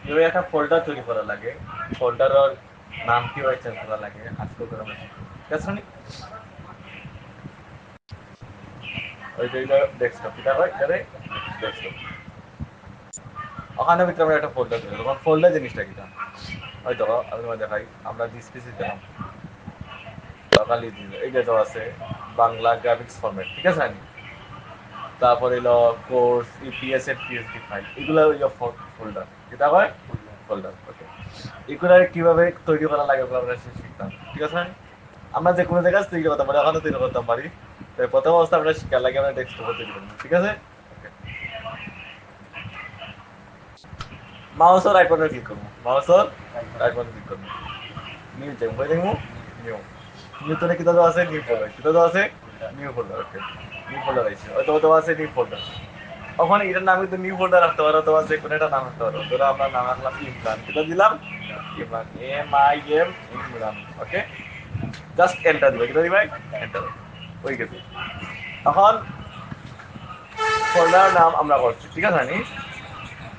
কিভাবে একটা ফোল্ডার তৈরি করা লাগে, ফোল্ডারের নাম কিভাবে চেঞ্জ করা লাগে আজকে করে আমরা শিখব। ঠিক আছে নি? ওই যে ডেস্কটপ এটা হয় এটারে ডেস্কটপ। ওখানে ভিতরে আমরা একটা ফোল্ডার তৈরি করব। ফোল্ডার জিনিসটা কিটা? হয়তো আমি তোমায় দেখাই। আমরা ডিসপিসি দিলাম সকালে দিল এই যে আছে বাংলা গ্রাফিক্স ফরম্যাট। ঠিক আছে নি? তারপর এলো কোর্স ইপিএস এর পিএসডি ফাইল, এগুলো হলো ফোল্ডার। এটা হয় ফোল্ডার। ওকে, এগুলো কিভাবে তৈরি করা লাগে আমরা শিখতাম। ঠিক আছে, আমরা যে কোনো জায়গায় তৈরি করতে পারি, ওখানে তৈরি করতে পারি। প্রথম অবস্থা আমরা শিক্ষার লাগে আমরা ডেস্কটপে তৈরি করবো। ঠিক আছে, মাউসের আইকনে ক্লিক করবো, মাউসের আইকনে ক্লিক করবো, নিউ যাবো, কই দেখবো নিউ, নিউ তো কি দাদা আছে নিউ ফোল্ডার, কি দাদা আছে নিউ ফোল্ডার। ওকে, নিউ ফোল্ডার আছে, হয়তো আছে নিউ ফোল্ডার। ওখানে এটার নাম কিন্তু নিউ ফোল্ডার রাখতে পারো, অথবা যে কোনো একটা নাম রাখতে পারো। ধরো আমরা নাম রাখলাম ইমরান, এটা দিলাম ইমরান, MIM ইমরান। ওকে, জাস্ট এন্টার দিবে, কিটা দিবে এন্টার, হয়ে গেছে। এখন ফোল্ডার নাম আমরা করছি। ঠিক আছে নি?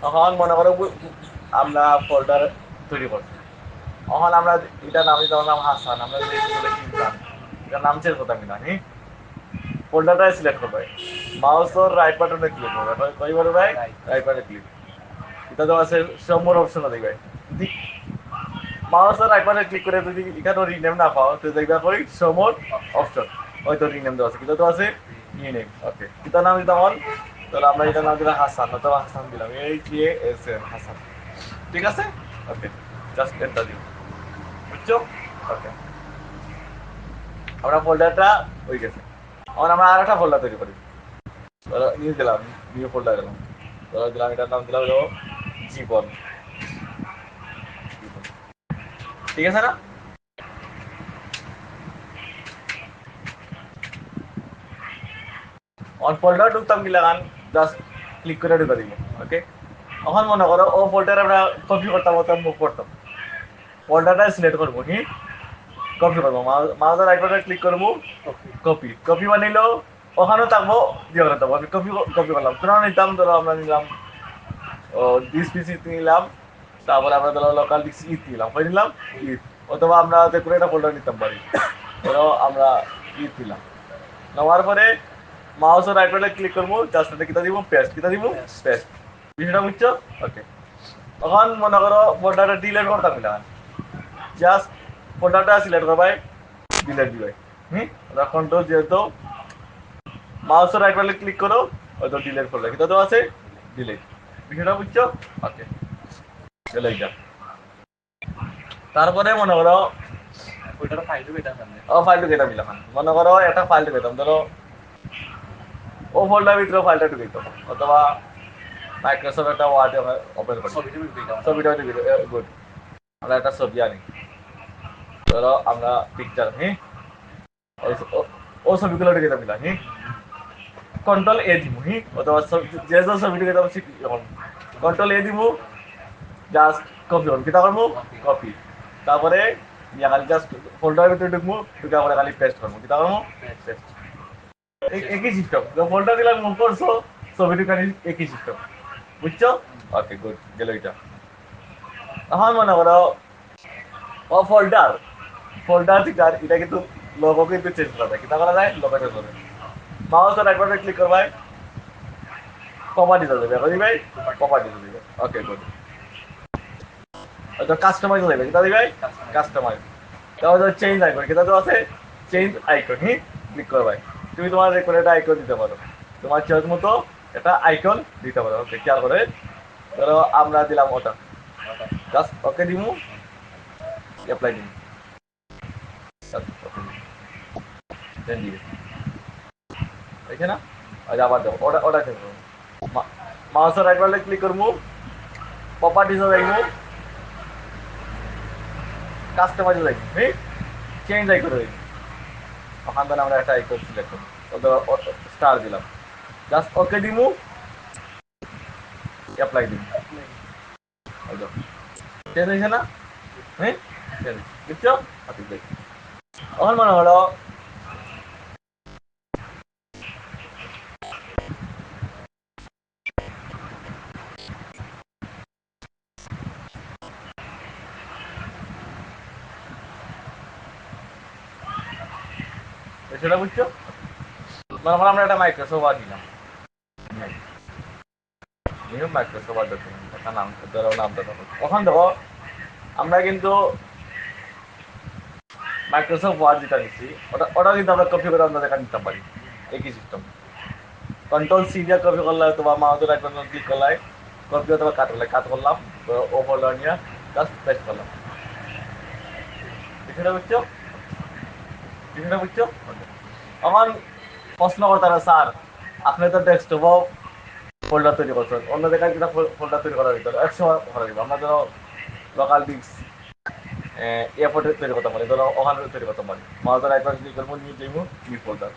এখন মনে করো আমরা ফোল্ডার তৈরি করছি। এখন আমরা এটা নাম দিতে পারলাম হাসান, আমরা যদি বলে ইমরান, এটা নাম চেঞ্জ করতাম কিনা নি? ফোল্ডারটা সিলেক্ট করবে, মাউসের রাইট বাটনে ক্লিক করবে, কইবার ভাই রাইট বাটনে ক্লিক, এটা তো আছে সম্মোর অপশন দিবে। মাউসের রাইট বাটনে ক্লিক করে যদি এখানে রিনেম না পাও তো দেখবা কই সম্মোর অপশন, হয়তো রিনেম দেওয়া আছে, কিন্তু তো আছে নিউ নেম। ওকে, এটা নাম দিতাম হল, তাহলে আমরা এটা নাম দিলাম হাসান, অথবা হাসান দিলাম HASN হাসান। ঠিক আছে, ওকে, জাস্ট এন্টার দিও, বুঝছো? ওকে, আমরা ফোল্ডারটা হয়ে গেছে। এখন আমরা আর একটা ফোল্ডার তৈরি করি। ধরো নিউ দিলাম, নিউ ফোল্ডার দিলাম, ধরো দিলাম এটার নাম দিলাম হলো জীবন। ঠিক আছে না? অন ফোল্ডার ঢুকতাম কি লাগান, জাস্ট ক্লিক করে ঢুকে দিব। ওকে, এখন মনে করো ও ফোল্ডার আমরা কপি করতাম, অথবা মুভ করতাম, ফোল্ডারটা সিলেক্ট করবো, কি কপি করবো, মাউসের আইকনে ক্লিক করবো, কপি, কপি বানাইলো ওখানেও থাকবো, দিয়ে থাকবো। আমি কপি কপি করলাম, কোন নিতাম, ধরো আমরা নিলাম ডিস পিসি নিলাম, তারপরে আমরা ধরো লোকাল ডিস্ক ইথ নিলাম, কই নিলাম ইথ, অথবা আমরা যে কোনো একটা ফোল্ডার নিতাম পারি, ধরো আমরা ইথ নিলাম। নেওয়ার পরে মাউসের রাইট বাটনে ক্লিক করবো, জাস্ট এটা কিতা দিব পেস্ট, কিতা দিব পেস্ট। বিষয়টা বুঝছো? ওকে, তখন মনে করো ফোল্ডারটা ডিলিট করতাম না, জাস্ট ফোল্ডারটা সিলেক্ট করবাই, ডিলিট দিবাই। ওটা কন্ট্রোল যেহেতু মাউসের রাইট বাটনে ক্লিক করো, হয়তো ডিলিট ফোল্ডার, কিতা তো আছে ডিলিট। বিষয়টা বুঝছো? ওকে, চলে এইটা। তারপরে মনে করো ওইটার ফাইলও পেতাম না। ফাইলটা কেটে দিলাম, মনে করো একটা ফাইলটা পেতাম, ধরো ও ফোল্ডার ভিতরে ফাইলটা ঢুকে দিত, অথবা মাইক্রোসফট একটা ওয়ার্ড ওপেন করি, ছবিটা গুড, আমরা একটা ছবি আনি, ধরো আমরা পিকচার, ও ছবিগুলো ঢুকে দিলাম, কন্ট্রোল এ দিব, অথবা যে যে ছবি ঢুকে দেবো কন্ট্রোল এ দিব, জাস্ট কপি করবো, কিতা করবো কপি, তারপরে খালি জাস্ট ফোল্ডারের ভিতরে ঢুকবো, ঢুকে পরে খালি পেস্ট করবো, কিতা করবো পেস্ট। একই সিস্টেম, ফোল্ডার দিলাম মুভ করছো, ছবি ঢুকানি একই সিস্টেম, বুঝছো? ওকে, গুড, গেল এটা। এখন মনে করো ও ফোল্ডার, ফোল্ডার থেকে এটা কিন্তু লোগো কিন্তু চেঞ্জ করা যায়, কিতা করা যায় লোগো চেঞ্জ করা যায়। মাউসের একবার ক্লিক করবাই, প্রপার্টিজ যাবে, এখন দিবাই প্রপার্টিজ দিবে। ওকে, গুড, তো কাস্টমাইজ যাবে, কিতা দিবাই কাস্টমাইজ, তাহলে চেঞ্জ আইকন, কিতা তো আছে চেঞ্জ আইকন, ক্লিক করবাই, তুমি তোমার কোনো একটা আইকন দিতে পারো, তোমার চয়েস মতো একটা আইকন দিতে পারো। ওকে, খেয়াল করে ধরো আমরা দিলাম ওটা, জাস্ট ওকে দিমু, অ্যাপ্লাই দিমু, দেন দিবে, দেখে না? আবার যাবো ওটা ওটা চেঞ্জ করবো, মাউসের একবার ক্লিক করবো, প্রপার্টিজ যাইবো, কাস্টমাইজ যাইবো, চেঞ্জ আইকন হইব, ওখান থেকে আমরা একটা আইকন সিলেক্ট করবো, স্টার দিলাম, জাস্ট ওকে দিমু, অ্যাপ্লাই দিমু, চেঞ্জ হয়েছে না? চেঞ্জ, বুঝছো? এখন মনে হলো সেটা বুঝছো? মনে করো আমরা একটা মাইক্রোসফট ওয়ার্ড নিলাম, মাইক্রোসফট ওয়ার্ড ডকুমেন্ট, একটা নাম ধরো, নামটা ধরো। তখন দেখো আমরা কিন্তু মাইক্রোসফট ওয়ার্ড যেটা নিচ্ছি ওটা কিন্তু আমরা কপি করে অন্য জায়গায় নিতে পারি, একই সিস্টেম। কন্ট্রোল সি দিয়ে কপি করলে তোমার মাউসের একটা ক্লিক করলে কপি অথবা কাট করলাম, ও ফোল্ডার নিয়ে জাস্ট পেস্ট করলাম। বিষয়টা বুঝছো? বিষয়টা বুঝছো? আমার প্রশ্ন করতে স্যার আপনি তো ডেস্কটপও ফোল্ডার তৈরি করছেন, অন্য জায়গায় যেটা ফোল্ডার তৈরি করা যেত একশো করা যেত। আমরা ধরো লোকাল ডিস্ক এয়ারপোর্টে তৈরি করতে পারি, ধরো ওখানে তৈরি করতে পারি, মাউসের একবার ক্লিক করবো, নিয়ে যাইবো নিউ ফোল্ডার।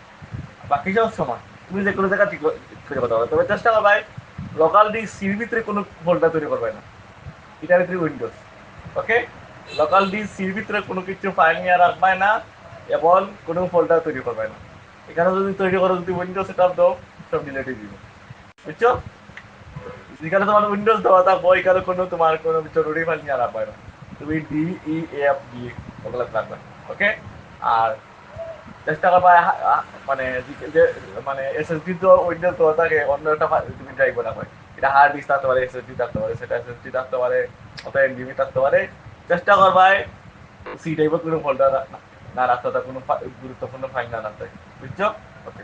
বাকি সব সময় তুমি যে কোনো জায়গায় তৈরি করতে পারো, তবে চেষ্টা করবে লোকাল ডিস্ক সির ভিতরে কোনো ফোল্ডার তৈরি করবে না, এটার ভিতরে উইন্ডোজ। ওকে, লোকাল ডিস্ক সির ভিতরে কোনো কিছু ফাইল নিয়ে রাখবে না এবং কোনো ফোল্ডার তৈরি করবে না। এখানে যদি তৈরি করো, যদি উইন্ডোজ সেট আপ দাও, সব ডিলেটে দিবে। বুঝছো? যেখানে তোমার উইন্ডোজ দেওয়া থাকবো এখানে কোনো তোমার কোনো জরুরি ফাইল নিয়ে রাখবে না, তুমি ডি ই এফ ডি ওগুলো রাখবে। ওকে, আর চেষ্টা করবা মানে যে মানে এসএসডি তো উইন্ডোজ দেওয়া থাকে, অন্য একটা তুমি ড্রাইভ করা হয়, এটা হার্ড ডিস্ক থাকতে পারে, এসএসডি থাকতে পারে, সেটা এসএসডি থাকতে পারে অথবা এনডিবি থাকতে পারে। চেষ্টা করবা সি টাইপের কোনো ফোল্ডার না রাখতে, কোনো গুরুত্বপূর্ণ ফাইল না রাখতে। বুঝছো? ওকে,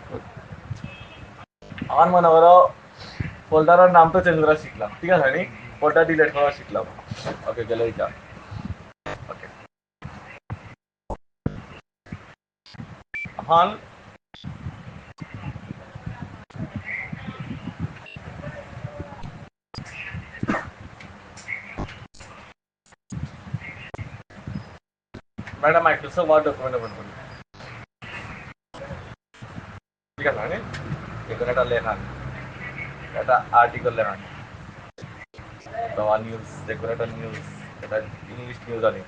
আমার মনে করো ফোল্ডারের নাম তো চেঞ্জ করা শিখলাম, ঠিক আছে নি? ফোল্ডার ডিলিট করা শিখলাম। ওকে, গেল এটা। ওকে, এখন একটা মাইক্রোসফট ওয়ার্ড ডকুমেন্ট ওপেন করি, ঠিক আছে নি? এখানে একটা লেখা, একটা আর্টিকেল লেখা, তোমার নিউজ, যে কোনো একটা নিউজ, এটা ইংলিশ নিউজ আনি।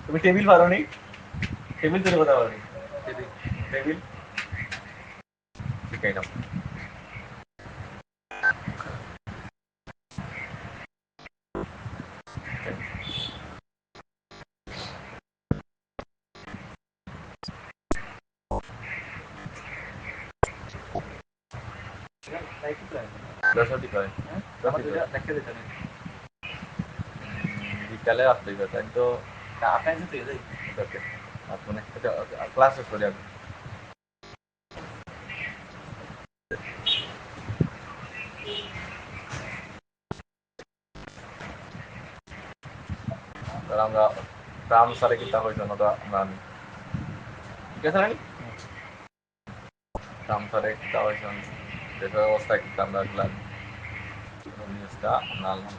তুমি টেবিল পারো নি? টেবিল তৈরি করতে পারো নি? টেবিল শিখাই নাও। দশটি করে বিকালে আসতে তাই তো আপনি ক্লাস শেষ করি আমি। তাহলে আমরা রাম সারে কিতাব হয়েছে না, আমরা ঠিক আছে নাকি? রাম সারে কিতাব হয়েছে যেটা অবস্থায় কিতাব আমরা দিলাম নিউজটা আমরা আনলাম।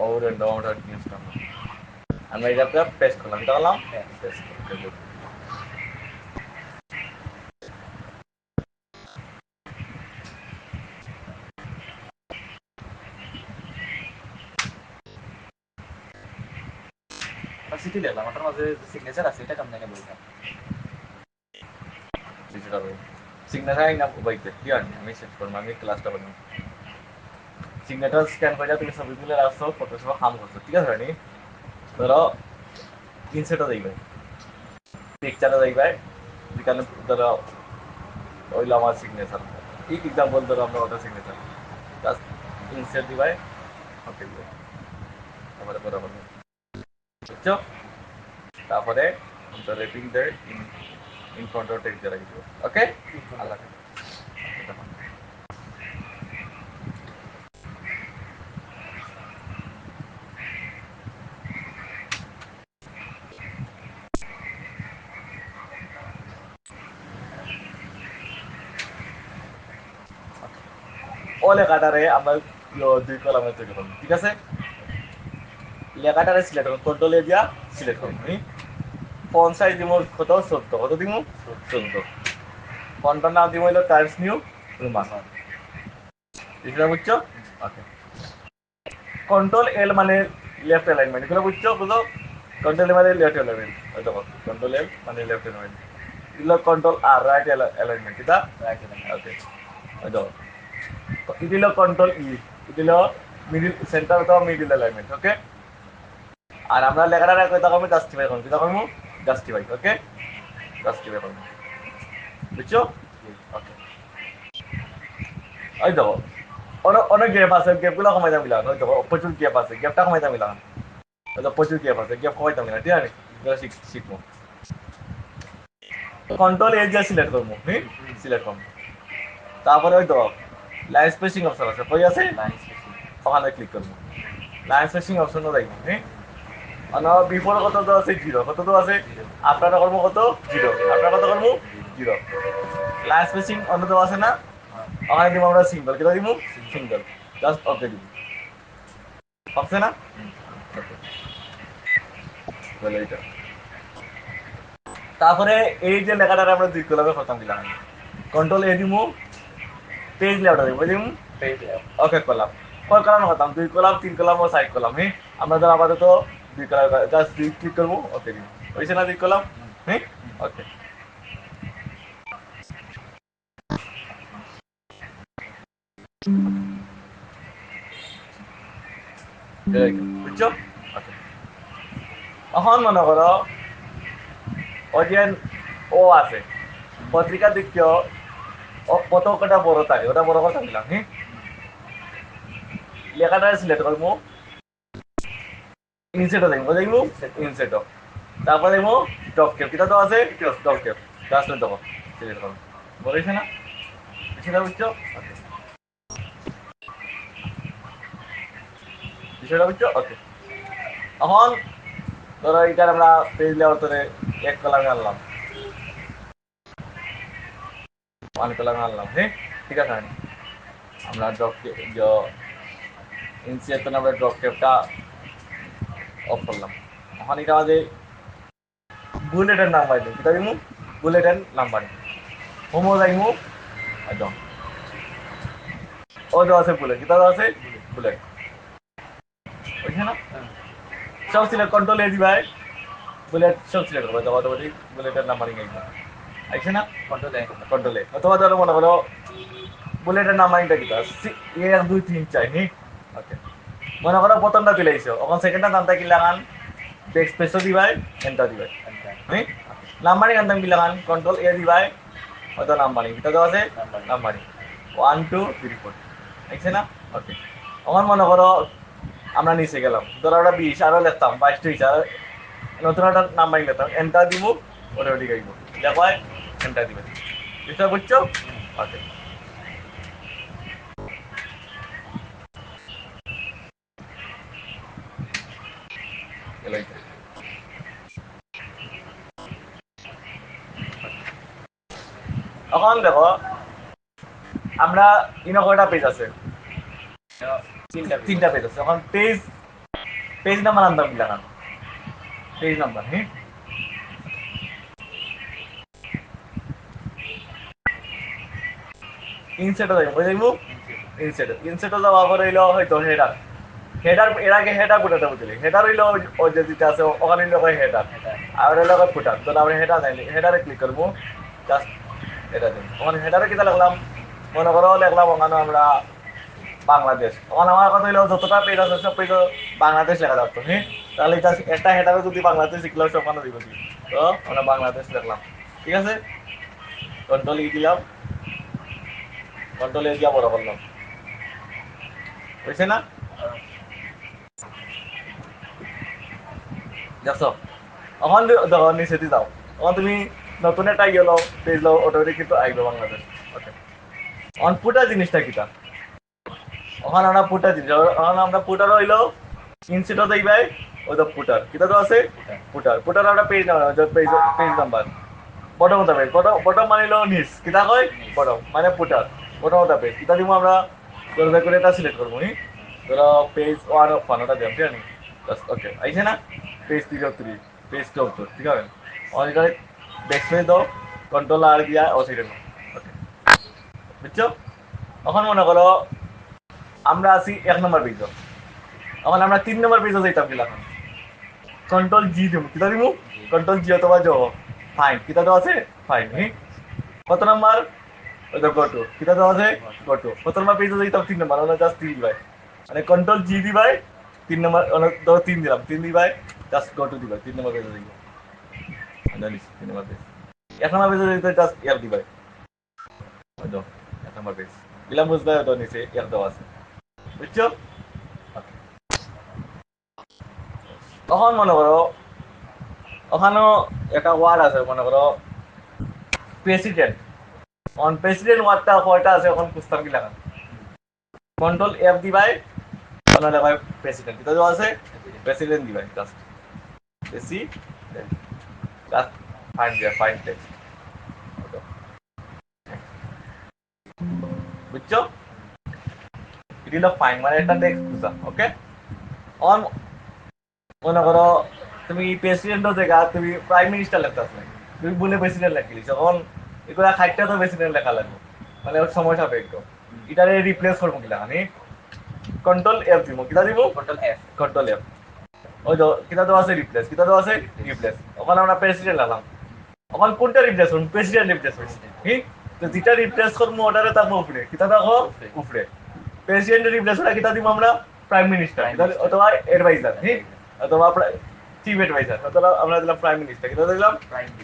ওর ডাউনলোড নিউজটা আমরা এটাতে পেস্ট করলাম, এটা করলাম পেস্ট করতে। সিটি দিলাম, ওটার মাঝে সিগনেচার আছে, এটা কেমন বলতাম ডিজিটাল সিগনেচার না বইতে কি আর আমি সেট করব, আমি ক্লাসটা বানাবো। সিগনেচার স্ক্যান করে তুমি ছবি তুলে রাখছো, ফটোশপে কাম করছো, ঠিক আছে নি? ধরো ইনসেটও দেখবে, পিকচারও দেখবে, যেখানে ধরো ওইলো আমার সিগনেচার, এই এক্সাম্পল ধরো আমরা ওটা সিগনেচার, জাস্ট ইনসেট দিবাই, ওকে দিবে, তারপরে বরাবর বুঝছো? তারপরে রেটিং দেয় ইন ফ্রন্ট অফ টেক্সট দিয়ে রাখবো। ওকে, আল্লাহ ও লেখাটারে আমরা দুই কলামে তৈরি করবো, ঠিক আছে? লেখাটারে সিলেক্ট করুন, কন্ট্রোল এ দিয়া সিলেক্ট করুন। ফন্ট সাইজ দিব কত? 14, কত দিব? 14। ফন্টটার নাম দিব হইলো টাইমস নিউ রোমান, এটা বুঝছো? ওকে, কন্ট্রোল এল মানে লেফট অ্যালাইনমেন্ট, এগুলো বুঝছো? বুঝো? কন্ট্রোল এল মানে লেফট অ্যালাইনমেন্ট, ওই দেখো কন্ট্রোল এল মানে লেফট অ্যালাইনমেন্ট, দিল কন্ট্রোল আর রাইট অ্যালাইনমেন্ট কিতা রাইট ওকে ওই দাও দিল কন্ট্রোল ই দিল মিডল সেন্টার তো মিডল অ্যালাইনমেন্ট ওকে আর আমরা লেখাটা রাখবো তখন আমি জাস্টিফাই করব কিতা করব জাস্টিফাই ওকে জাস্টিফাই করব বুঝছো ওকে ওই দেখো অনেক গ্যাপ আছে গ্যাপগুলো কমাই দাম মিলান ওই দেখো প্রচুর গ্যাপ আছে গ্যাপটা কমাই দাম মিলান ওই তো প্রচুর গ্যাপ আছে গ্যাপ কমাই দাম মিলান ঠিক আছে শিখবো কন্ট্রোল এ দিয়ে সিলেক্ট করবো হ্যাঁ সিলেক্ট করবো তারপরে ওই তো লাইন স্পেসিং অপশন আছে কই আছে লাইন স্পেসিং ওখানে ক্লিক করবো লাইন স্পেসিং অপশনও দেখবো হ্যাঁ আর বিফোর কত তো আছে জিরো কত তো আছে আপনারা করবো কত জিরো আপনারা কত করবো জিরো লাইন স্পেসিং অন্য তো আছে না ওখানে দিব আমরা সিঙ্গেল কেটে দিব সিঙ্গেল জাস্ট ওকে দিব হবে না বলে এটা তারপরে এই যে লেখাটা আমরা দুই কলামে খতম দিলাম কন্ট্রোল এ দিব পেজ লেআউট দিব বুঝলি পেজ ওকে কলাম কয় কলাম খতম দুই কলাম তিন কলাম ও সাইড কলাম হ্যাঁ আমরা তো আপাতত দুই কলাম জাস্ট দুই ক্লিক করবো ওকে দিব হয়েছে না দুই কলাম হ্যাঁ ওকে বুঝছো ওকে এখন মনে করো ওই যে ও আছে পত্রিকা দিচ্ছ কত কটা বড় থাকে ওটা বড় কথা দিলাম হ্যাঁ লেখাটা সিলেক্ট করবো ইনসেটও দেখবো দেখবো ইনসেটও তারপরে দেখবো ডপ কেপ কিটা তো আছে ডপ কেপ জাস্ট দেখো সিলেক্ট করবো বলেছে না সেটা বুঝছো ওকে বিষয়টা বুঝছো ওকে এখন ধরো এটার আমরা পেজ লেআউটে এক কলামে আনলাম ওয়ান কলামে আনলাম হ্যাঁ ঠিক আছে আমরা ড্রপ ইনসিয়ার তো আমরা ড্রপ কেপটা অফ করলাম এখন এটা আমাদের বুলেটের নাম্বার দিই কিতা দিমু বুলেটের নাম্বার হোমো যাইমু একদম ও তো আছে বুলেট কিতা আছে বুলেট বুঝছে না সব সিলেক্ট কন্ট্রোল এ দিবাই বুলেট সব সিলেক্ট করবো তো অটোমেটি বুলেটের নাম্বারিং একদম আইছে না কন্ট্রোল এ অথবা ধরো মনে করো বুলেটের নাম্বারিংটা কিতা এক দুই তিন চাই নি ওকে মনে করো প্রথমটা তুলে আইছো এখন সেকেন্ডটা নামটা কি লাগান ব্যাক স্পেসও দিবাই এন্টার দিবাই হ্যাঁ নাম্বারিং আনতাম কি লাগান কন্ট্রোল এ দিবাই হয়তো নাম্বারিং এটা তো আছে নাম্বারিং 1 2 3 4 আইছে না ওকে এখন মনে করো আমরা নিচে গেলাম ধরো আমরা 20 আরো লিখতাম 22 23 আর নতুন একটা নাম্বারিং লিখতাম এন্টার দিব ওটা ওটি গাইব লেখায় এন্টার দিবেন এটা বুঝছো ওকে এখন দেখো আমরা ইনো কয়টা পেজ আছে তিনটা পেজ আছে এখন পেজ নাম্বার আনতাম কি লাগান পেজ নাম্বার হ্যাঁ ইনসেটও যাইব বুঝাইব ইনসেটও যাওয়া পরে হইলো হয়তো হেডার এর আগে হেডার ফুটাতে বুঝলি হেডার হইলো ও যে যেটা আছে ওখানে হইলো হেডার আর হইলো ফুটার তো আমরা হেডার যাইলি হেডারে ক্লিক করবো জাস্ট এটা দিন ওখানে হেডারে কিটা লিখলাম মনে করো লিখলাম ওখানে আমরা বাংলাদেশ ওখানে আমার কথা হইলো যতটা পেজ আছে সব পেজ বাংলাদেশ লেখা যাচ্ছে হ্যাঁ তাহলে এটা একটা হেডারে যদি বাংলাদেশ লিখলাম সব ওখানে দিব তো আমরা বাংলাদেশ লিখলাম ঠিক আছে কন্ট্রোল ই দিলাম কন্ট্রোল এ দিয়া বড় করলাম বুঝছে না দেখছো এখন দেখো নিচে দিয়ে যাও এখন তুমি নতুন একটা গেলো পেজ লো অটোমেটিক কিন্তু আইলো বাংলাদেশ ওকে এখন পুটা জিনিসটা কিটা ওখানে আমরা পুটা জিনিস ওখানে আমরা পুটার হইলো ইনসিটও দেখবাই ওই তো পুটার কিটা তো আছে পুটার আমরা page number page number bottom ওটা পেজ বটম মানে হলো নিচ কিটা কয় বটম মানে পুটার বটম ওটা পেজ কিটা দিব আমরা করে করে এটা সিলেক্ট করবো নি ধরো পেজ 1 অফ 1 ওটা দিলাম ঠিক আছে জাস্ট ওকে আইছে না পেজ 3 পেজ 2 ঠিক আছে অনেক ব্যাক স্পেস দাও কন্ট্রোল আর দিয়া ও সেটা ওকে বুঝছো এখন মনে করো আমরা আছি 1 নম্বর পেজ এখন আমরা 3 নম্বর পেজে যাইতাম কি লাগান কন্ট্রোল জি দিব কিটা দিব কন্ট্রোল জি অথবা জো ফাইন কিতা দেওয়া আছে ফাইন কত নাম্বার ওই তো গটু কিতা দেওয়া আছে গটু কত নাম্বার পেজে দিতাম 3 নাম্বার ওনা জাস্ট 3 দিবাই মানে কন্ট্রোল জি দিবাই 3 নাম্বার ওনা ধরো 3 দিলাম 3 দিবাই জাস্ট গটু দিবাই 3 নাম্বার পেজে দিব জানিস 3 নাম্বার পেজ 1 নাম্বার পেজে দিতে জাস্ট ইয়ার দিবাই ওই তো 1 নাম্বার পেজ দিলাম বুঝতে তো নিচে ইয়ার দেওয়া আছে বুঝছো তখন মনে করো ওখানেও একটা ওয়ার্ড আছে মনে করো প্রেসিডেন্ট অন প্রেসিডেন্ট ওয়ার্ডটা কয়টা আছে এখন পুস্তক কি লাগান কন্ট্রোল এফ দিবাই ওনা লাগাই প্রেসিডেন্ট এটা দেওয়া আছে প্রেসিডেন্ট দিবাই জাস্ট প্রেসিডেন্ট জাস্ট ফাইন দিয়া ফাইন টেক্সট বুঝছো এটা হলো ফাইন মানে একটা টেক্সট বুঝা ওকে অন মনে করো তুমি প্রেসিডেন্টও জায়গা তুমি প্রাইম মিনিস্টার লেখতেছ না তুমি বলে প্রেসিডেন্ট লেখিস তখন এগুলা খাইটা তো প্রেসিডেন্ট লেখা লাগবে মানে ওর সময় সাপেক্ষ এটারে রিপ্লেস করবো কিলা আমি কন্ট্রোল এফ দিব কিটা দিব কন্ট্রোল এফ ওই তো কিটা দেওয়া আছে রিপ্লেস কিটা দেওয়া আছে রিপ্লেস ওখানে আমরা প্রেসিডেন্ট লাগলাম ওখানে কোনটা রিপ্লেস করবো প্রেসিডেন্ট রিপ্লেস করবো ঠিক তো যেটা রিপ্লেস করবো ওটারে থাকবো উপরে কিটা দেখো উপরে প্রেসিডেন্টের রিপ্লেস ওটা কিটা দিব আমরা প্রাইম মিনিস্টার অথবা অ্যাডভাইজার ঠিক অথবা চিফ অ্যাডভাইজার অথবা আমরা দিলাম প্রাইম মিনিস্টার কিটা দিলাম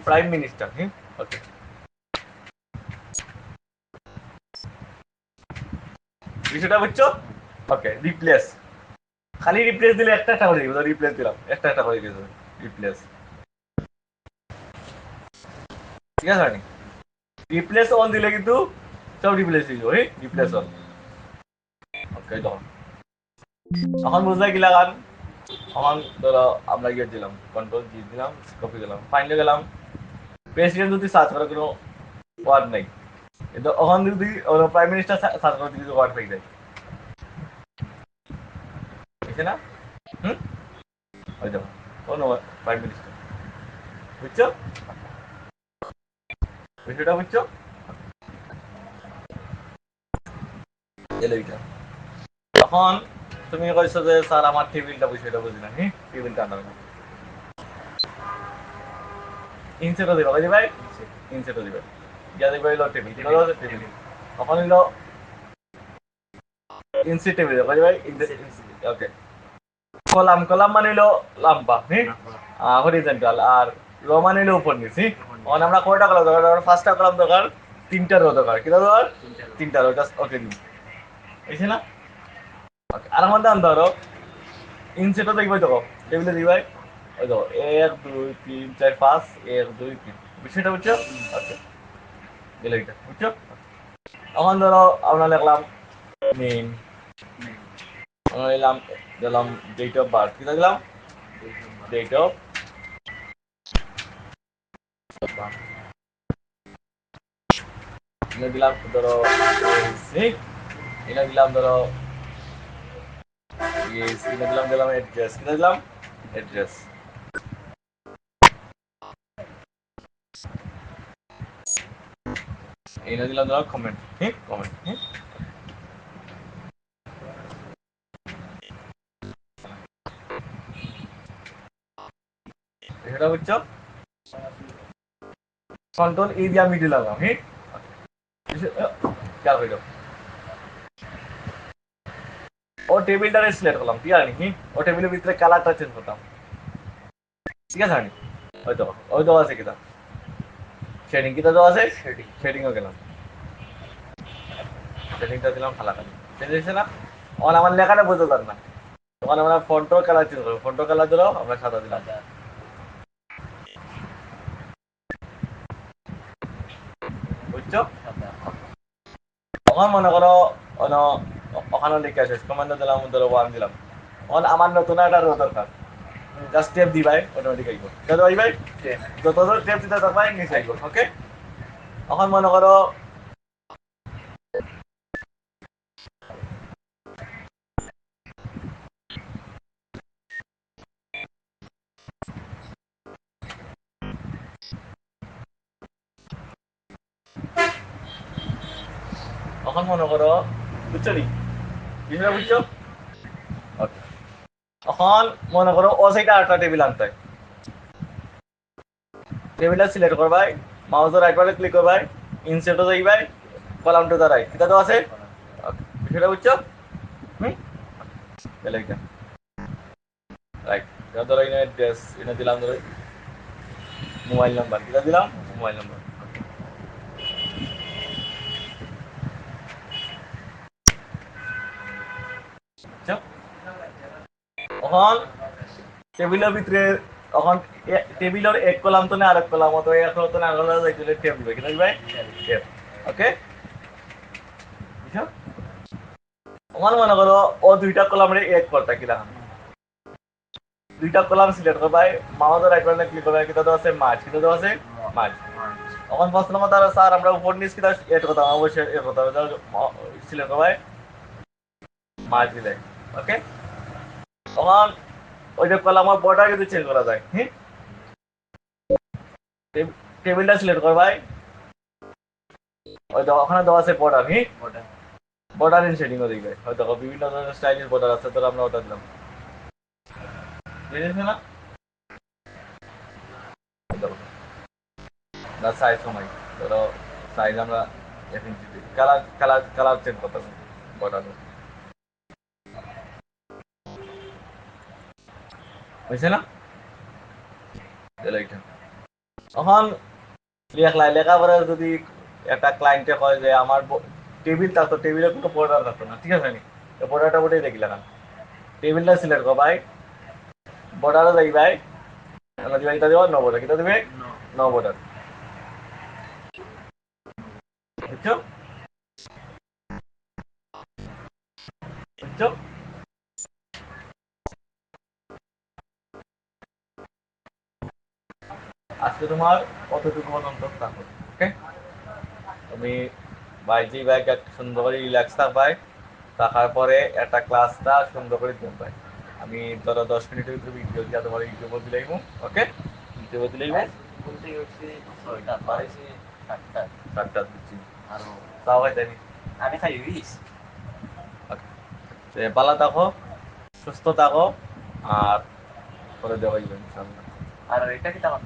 প্রাইম মিনিস্টার ঠিক ওকে বিষয়টা বুঝছো ওকে রিপ্লেস খালি রিপ্লেস দিলে একটা করে দিব রিপ্লেস দিলাম একটা করে দিয়ে দেবে রিপ্লেস ঠিক আছে নি রিপ্লেস অন দিলে কিন্তু সব রিপ্লেস দিয়ে দেবো রিপ্লেস অন ওকে এখন বুঝলে কি লাগান এখন ধরো আমরা গিয়ে দিলাম কন্ট্রোল জি দিলাম কপি দিলাম ফাইন্ডে গেলাম প্রেসিডেন্ট যদি সার্চ করার কোনো ওয়ার্ড নেই কিন্তু ওখান যদি প্রাইম মিনিস্টার সার্চ করার যদি ওয়ার্ড পেয়ে যায় বুঝছে না ওই দেখো কোনো প্রাইম মিনিস্টার বুঝছো বিষয়টা বুঝছো তখন তুমি কইছো যে স্যার আমার টেবিলটা বিষয়টা বুঝি না টেবিলটা আনা ইনসেটও দিবা বুঝি ভাই ইনসেটও দিবা ইয়া দিবা হইলো টেবিল টেবিল তখন হইলো ইনসেট টেবিল বুঝি ভাই ওকে কলাম কলাম মানে হইলো লাম্বা হরিজন্টাল আর রো মানে হইলো উপর নিচ তখন আমরা কয়টা কলাম দরকার ফার্স্টটা কলাম দরকার 3টা রো দরকার কিটা দরকার 3টা রো জাস্ট ওকে দিই বুঝছি না ওকে আর আমাদের আনতে ধরো ইনসেটও দেখবে দেখো টেবিলে দিবাই ওই দেখো 1 2 3 4 5 1 2 3 বিষয়টা বুঝছো আচ্ছা দিলে এটা বুঝছো এখন ধরো আমরা লিখলাম নেম আমরা দিলাম ডেট অফ বার্থ কিটা দিলাম ডেট অফ এটা দিলাম ধরো এটা দিলাম ধরো এটা দিলাম অ্যাড্রেস কিটা দিলাম অ্যাড্রেস এটা দিলাম ধরো কমেন্ট কমেন্ট এটা বুঝছো কন্ট্রোল এ দিয়া মিডিল লাগাম খেয়াল হইল ও টেবিলটারে সিলেক্ট করলাম ঠিক আছে নি ও টেবিলের ভিতরে কালারটা চেঞ্জ করতাম ঠিক আছে নি ওই তো আছে কিটা শেডিং কিটা দেওয়া আছে শেডিংও গেলাম শেডিংটা দিলাম কালা কালি চেঞ্জ হয়েছে না তখন আমার লেখাটা বুঝতে পার না তখন আমরা ফন্টর কালার চেঞ্জ করবো ফন্টর কালার দিলাম আমরা সাদা দিলাম বুঝছো তখন মনে করো ওখানে লিখে আছে কমান্ড দিলাম ধরো 1 দিলাম তখন আমার নতুন একটা রো দরকার জাস্ট টেপ দিবাই অটোমেটিক আইব কত আইবাই যত টেপ দিতে থাকবাই নিচে আইব ওকে এখন মনে করো এখন মনে করো বুঝছো নি বিষয়টা বুঝছো ওকে এখন মনে করো ও সাইডে আটটা টেবিল আনতে হয় টেবিলটা সিলেক্ট করবাই মাউসের রাইট বাটনে ক্লিক করবাই ইনসার্টে যাইবাই কলাম টু দা রাইট কিটা তো আছে সেটা বুঝছো তাহলে এটা রাইট এটা ধরো এনে অ্যাড্রেস এনে দিলাম ধরো মোবাইল নাম্বার কিটা দিলাম মোবাইল নাম্বার এখন টেবিলের ভিতরে এখন টেবিলের এক কলাম তো না আরেক কলাম অত এক কলাম তো না আরেক কলাম যাইতে টেবিল কিনা ভাই টেপ ওকে বুঝছো আমার মনে করো ও দুইটা কলাম রে এক করতে কিনা দুইটা কলাম সিলেক্ট করবাই মাউসের রাইট বাটনে ক্লিক করবাই কিটা তো আছে মার্জ কিটা তো আছে মার্জ এখন প্রশ্ন মতো স্যার আমরা উপর নিচ কিটা এড করতাম অবশ্যই এড করতে হবে সিলেক্ট করবাই মার্জ দিলে ওকে তখন ওই যে কলামের বর্ডার কিন্তু চেঞ্জ করা যায় হ্যাঁ টেবিলটা সিলেক্ট করবাই ওই ওখানে দেওয়া আছে বর্ডার হ্যাঁ বর্ডার ইন সেটিং ও দিবে হয়তো বিভিন্ন ধরনের স্টাইলিশ বর্ডার আছে তো আমরা ওটা দিলাম বুঝেছ না না সাইজ সময় ধরো সাইজ আমরা কালার কালার কালার চেঞ্জ করতে হবে বর্ডার বুঝছে না তাহলে এইটা এখন লেখলাই লেখা পরে যদি একটা ক্লায়েন্টে কয় যে আমার টেবিল থাকতো টেবিলে কোনো বর্ডার থাকতো না ঠিক আছে নি বর্ডারটা ওটাই দেখি লাগান টেবিলটা সিলেক্ট কর ভাই বর্ডারও যাই ভাই দিবা এটা দেবো নো বর্ডার কিটা দিবে নো বর্ডার বুঝছো বুঝছো আজকে তোমার কতটুকু পর্যন্ত থাকো ওকে তুমি ভাই যে ভাই সুন্দর করে রিল্যাক্স থাকবাই থাকার পরে একটা ক্লাসটা সুন্দর করে দেখবাই আমি ধরো 10 মিনিটের ভিতরে ভিডিও দিয়া তোমার ইউটিউবে দিলাইম ওকে ইউটিউবে দিলাইম সাতটা দিচ্ছি আরো তাও হয় তাই আমি খাই বিশ ভালো থাকো সুস্থ থাকো আর করে দেওয়া ইনশাল্লাহ আর এটা কি তামাক